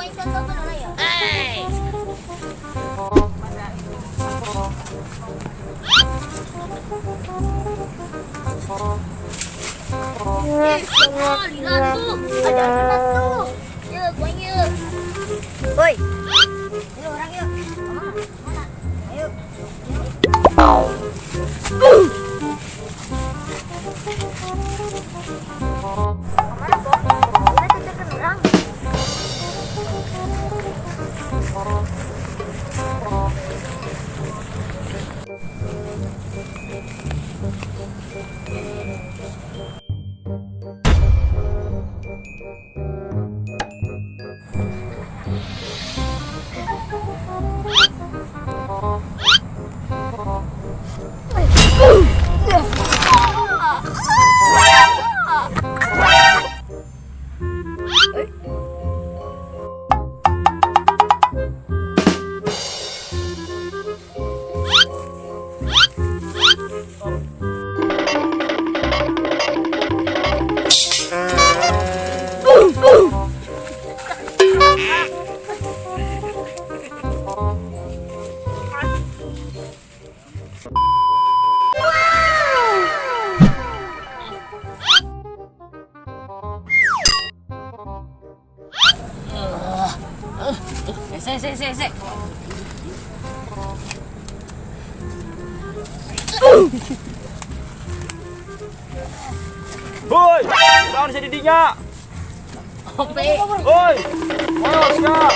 main contoh tuh ya. Lihat tuh, ada lihat tuh. Ya, banyak. Woi. Ayo orang yuk. Mana? Ayo. Mana kok? Udah kejar orang. Se. Hoi, jangan jadi dinya. Ope. Hoi, ayo siap.